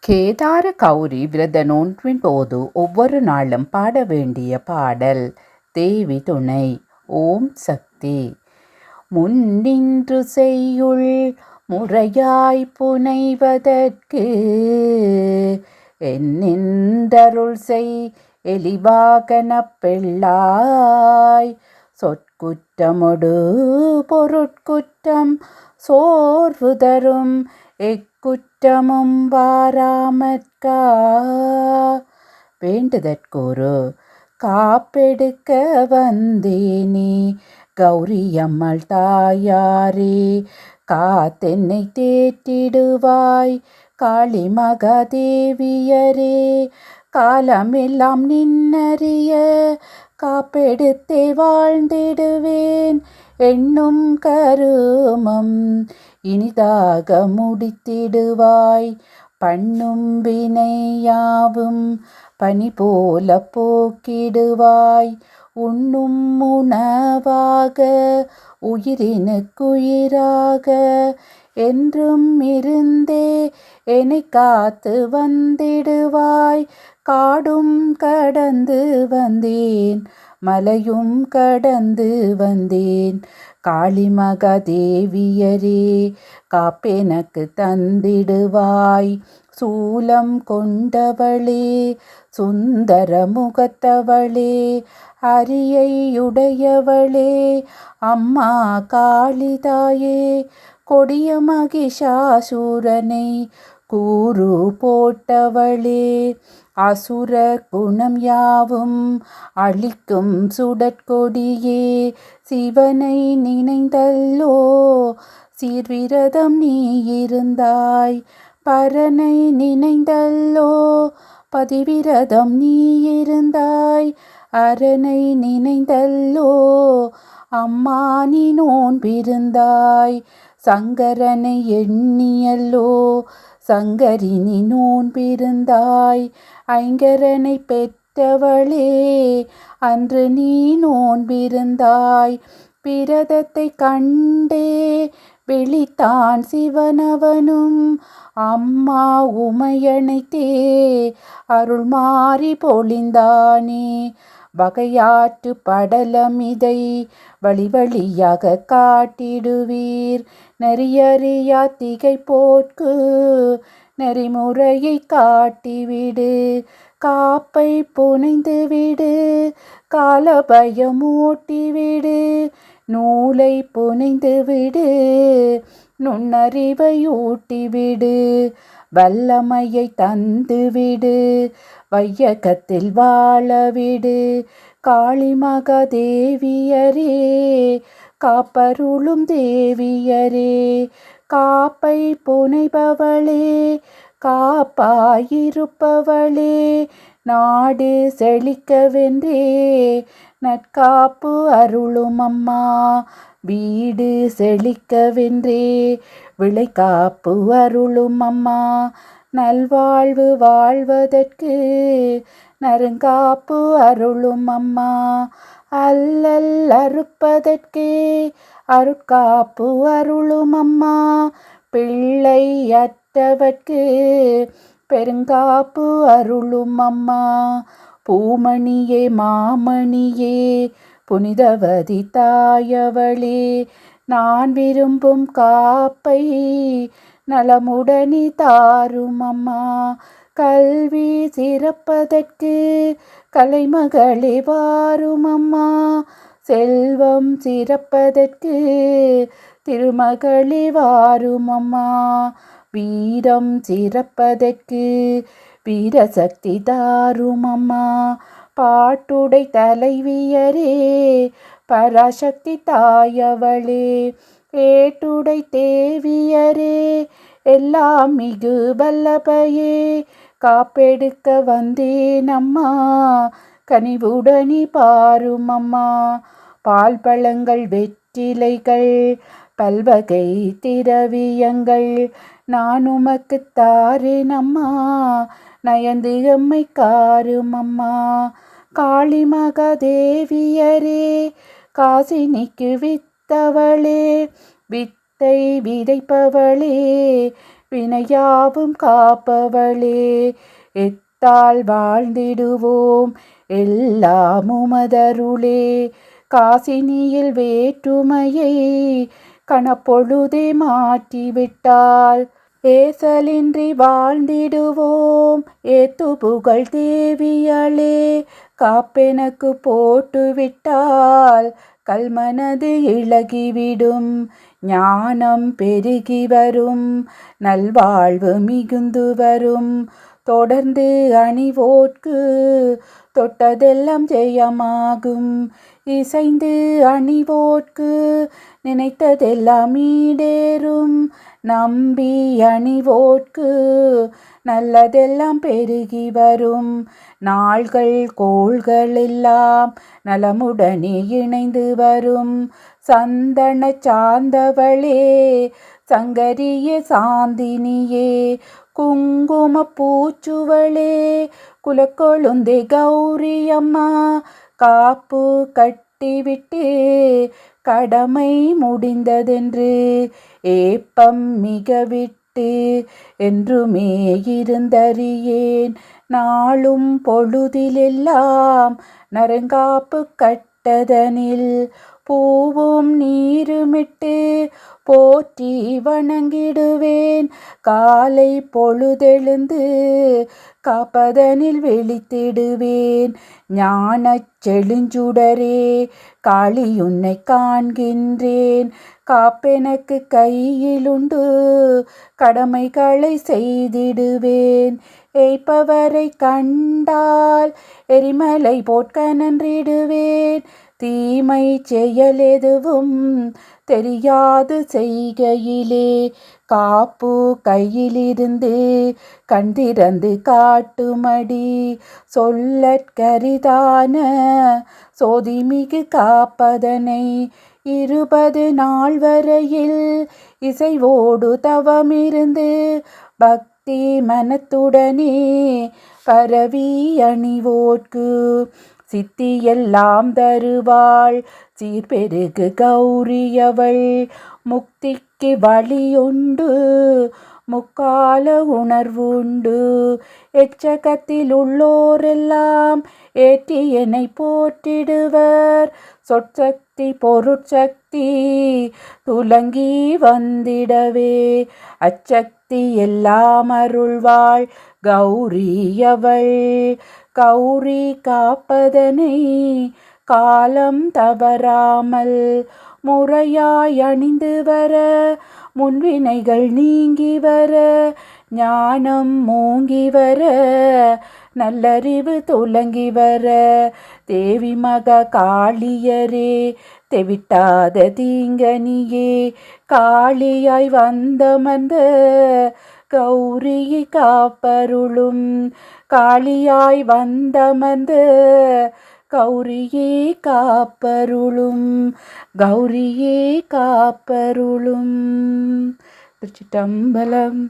கேதார கௌரி விரத நோன்பின் போது ஒவ்வொரு நாளும் பாட வேண்டிய பாடல். தேவி துணை. ஓம் சக்தி. முன்னின்று செய்யுள் முறையாய் புனைவதற்கு என்னின்றருள் செய் எலிவாகனப் பெள்ளாய். சொற்குற்றமொடு பொருட்குற்றம் சோர்வு தரும் எக்குற்றமும் வாராமற்கா. வேண்டுதற்கொரு காப்பெடுக்க வந்தேனே கௌரியம்மாள் தாயாரே. காத்தென்னை தேற்றிடுவாய் காளி மகாதேவியரே. காலமெல்லாம் நின்னறிய காப்பெடுத்தே வாழ்ந்திடுவேன். எண்ணும் கருமம் இனிதாக முடித்திடுவாய். பண்ணும் வினையாவும் பனி போல போக்கிடுவாய். உண்ணும் உணவாக உயிரினுக்குயிராக என்றும் இருந்தே என்னை காத்து வந்திடுவாய். காடும் கடந்து வந்தேன் மலையும் கடந்து வந்தேன். காளி மகாதேவியரே காப்பெனக்கு தந்திடுவாய். சூலம் கொண்டவளே சுந்தர முகத்தவளே அரியையுடையவளே அம்மா காளிதாயே. கொடிய மகிஷாசூரனை கூறு போட்டவளே. அசுர குணம் யாவும் அழிக்கும் சுடற்கொடியே. சிவனை நினைந்தல்லோ சீர்விரதம் நீ இருந்தாய். பரனை நினைந்தல்லோ பதிவிரதம் நீ இருந்தாய். அரனை நினைந்தல்லோ அம்மா நீ நோன்பிருந்தாய். சங்கரனை எண்ணியல்லோ சங்கரி நீ நோன்பிருந்தாய். ஐங்கரனை பெற்றவளே அன்று நீ நோன்பிருந்தாய். பிரதத்தை கண்டே விழித்தான் சிவனவனும் அம்மா உமையணைத்தே அருள் மாறி பொழிந்தானே. வகையாற்று படலமிதை வழி வழியாக காட்டிடுவீர். நெறியறியா திகைப்போர்க்கு நெறிமுறையை காட்டிவிடு. காப்பை புனைந்துவிடு காலபயமூட்டிவிடு. நூலை புனைந்துவிடு நுண்ணறிவை ஊட்டிவிடு. வல்லமையை தந்துவிடு வையகத்தில் வாழவிடு. காளி மகாதேவியரே காப்பருளும் தேவியரே. காப்பை புனைபவளே காப்பாயிருப்பவளே. நாடு செழிக்கவென்றே நற்காப்பு அருளும் அம்மா. வீடு செழிக்கவென்றே விளைகாப்பு அருளும் அம்மா. நல்வாழ்வு வாழ்வதற்கு நறுங்காப்பு அருளும் அம்மா. அல்லல் அறுப்பதற்கே அருட்காப்பு அருளும் அம்மா. பிள்ளை அற்றவர்க்கு பெருங்காப்பு அருளும் அம்மா. பூமணியே மாமணியே புனிதவதி தாயவளே. நான் விரும்பும் காப்பை நலமுடனே தாரும் அம்மா. கல்வி சிறப்பதற்கு கலைமகளே வாரும் அம்மா. செல்வம் சிறப்பதற்கு திருமகளே வாரும் அம்மா. வீரம் சிறப்பதற்கு வீரசக்தி தாரும் அம்மா. பாட்டுடை தலைவியரே பராசக்தி தாயவளே. ஏட்டுடை தேவியரே எல்லாம் மிகு வல்லபையே. காப்பெடுக்க வந்தேன் அம்மா கனிவுடனி பாரும் அம்மா. பால் பழங்கள் வெற்றிலைகள் பல்வகை திரவியங்கள் நான் உமக்கு தாரேன் அம்மா. நயந்து எம்மை காரும் அம்மா. காளி மகாதேவியரே காசினிக்கு வித்தவளே. வித்தை விதைப்பவளே வினையாவும் காப்பவளே, எத்தால் வாழ்ந்திடுவோம் எல்லாம் உமதருளே. காசினியில் வேற்றுமையை கணப்பொழுதே மாற்றிவிட்டால், ஏசலின்றி வாழ்ந்திடுவோம் ஏத்து புகழ் தேவியளே. காப்பெனக்கு போட்டுவிட்டால் கல்மனது இழகிவிடும், ஞானம் பெருகி வரும் நல்வாழ்வு மிகுந்து வரும். தொடர்ந்து அணிவோர்க்கு தொட்டதெல்லாம் ஜெயமாகும், இசைந்து அணிவோர்க்கு நினைத்ததெல்லாம் ஈடேறும். நம்பி அணிவோர்க்கு நல்லதெல்லாம் பெருகி வரும், நாள்கள் கோள்கள் எல்லாம் நலமுடனே இணைந்து வரும். சந்தன சார்ந்தவளே, சங்கரிய சாந்தினியே, குங்கும பூச்சுவளே, குலக்கொழுந்தே கௌரியம்மா. காப்பு கட்டிவிட்டு கடமை முடிந்ததென்று ஏப்பம் மிகவிட்டு என்றுமே இருந்தறியேன். நாளும் பொழுதிலெல்லாம் நரங்காப்பு கட்டதனில் பூவும் நீருமிட்டு போற்றி வணங்கிடுவேன். காலை பொழுதெழுந்து காப்பதனில் விழித்திடுவேன். ஞானச் செழுஞ்சுடரே, காளி உன்னை காண்கின்றேன். காப்பெனக்கு கையிலுண்டு, கடமைகளை செய்திடுவேன். ஏய்ப்பவரை கண்டால் எரிமலை போட்க நன்றிடுவேன். தீமை செயலெதுவும் தெரியாது செய்கையிலே, காப்பு கையிலிருந்து கண் திறந்து காட்டுமடி. சொல்லற்கரிதான சோதிமிகு காப்பதனை 20 நாள் வரையில் இசைவோடு தவமிருந்து பக்தி மனத்துடனே பரவி அணிவோர்க்கு சித்தியெல்லாம் தருவாள் சீர்பெருகு கௌரியவள். முக்திக்கு வழியுண்டு, முக்கால உணர்வுண்டு. எச்சகத்தில் உள்ளோரெல்லாம் ஏற்றி என்னை போற்றிடுவர். சொற்சக்தி பொருட்சக்தி துலங்கி வந்திடவே, அச்சக்தி எல்லாம் அருள்வாள் கௌரியவள். கௌரி காப்பதனை காலம் தவறாமல் முறையாய் அணிந்து வர, முன்வினைகள் நீங்கி வர, ஞானம் மூங்கி வர, நல்லறிவு துலங்கி வர. தேவி மகா காளியரே, தெவிட்டாத தீங்கனியே, காளியாய் வந்தமர்ந்த கௌரியை காப்பருளும். காளியாய் வந்தமர்ந்த கௌரியே காப்பருளும், கௌரியே காப்பருளும். திருச்சிற்றம்பலம்.